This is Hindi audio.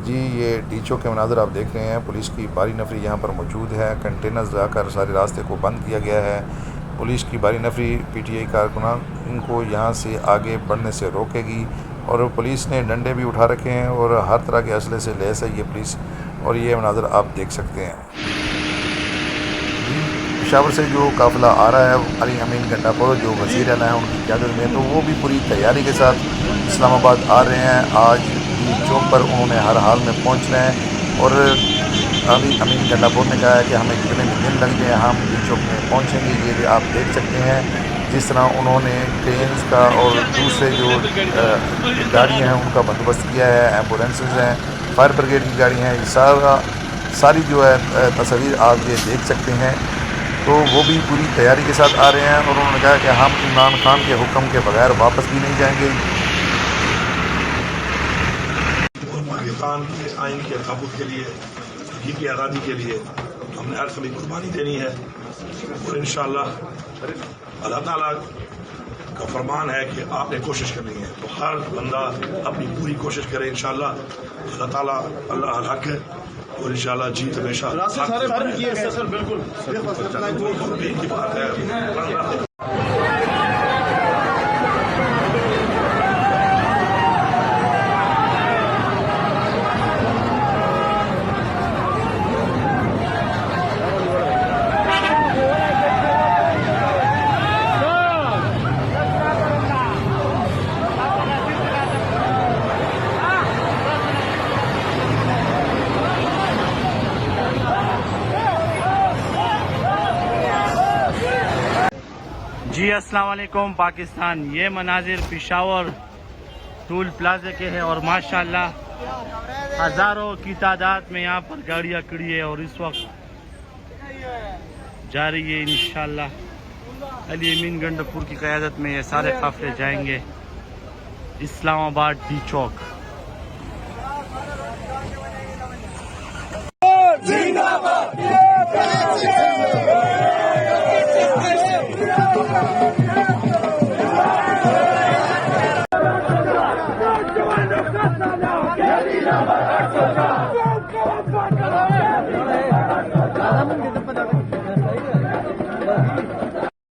जी ये डी चौक के मनाज़र आप देख रहे हैं। पुलिस की भारी नफरी यहाँ पर मौजूद है। कंटेनर्स लाकर सारे रास्ते को बंद किया गया है। पुलिस की भारी नफरी पीटीआई कारकुनान इनको यहाँ से आगे बढ़ने से रोकेगी और पुलिस ने डंडे भी उठा रखे हैं और हर तरह के असले से लैस है ये पुलिस। और ये मनाज़र आप देख सकते हैं। पेशावर से जो काफ़िला आ रहा है अली अमीन गंडापुर जो वज़ीर आला है उनकी क़यादत में, तो वो भी पूरी तैयारी के साथ इस्लामाबाद आ रहे हैं। आज डी चौक पर उन्होंने हर हाल में पहुंचना है और अली अमीन गंडापुर ने कहा है कि हमें कितने भी दिन लग जाए हम डी चौक में पहुंचेंगे। ये आप देख सकते हैं जिस तरह उन्होंने ट्रेन का और दूसरे जो गाड़ियाँ हैं उनका बंदोबस्त किया है। एम्बुलेंसेज हैं, फायर ब्रिगेड की गाड़ी हैं, सारी जो है तस्वीर आप ये देख सकते हैं। तो वो भी पूरी तैयारी के साथ आ रहे हैं और उन्होंने कहा कि हम इमरान खान के हुक्म के बगैर वापस भी नहीं जाएंगे। पाकिस्तान के आइन के तहफ़्फ़ुज़ के लिए, जी की आज़ादी के लिए हमने हर समय कुर्बानी देनी है और इंशाअल्लाह अल्लाह ताला का फरमान है कि आपने कोशिश करनी है, तो हर बंदा अपनी पूरी कोशिश करे। इंशाअल्लाह अल्लाह ताला अल्लाह अल हक है और इंशाअल्लाह जीत हमेशा बिल्कुल बात है। जी अस्सलाम वालेकुम पाकिस्तान। ये मनाजिर पेशावर टूल प्लाजा के हैं और माशाल्लाह हज़ारों की तादाद में यहाँ पर गाड़ियाँ खड़ी है और इस वक्त जा रही है इंशाल्लाह अली अमीन गंडापुर की क़यादत में ये सारे काफ़िले जाएंगे इस्लामाबाद डी चौक। Get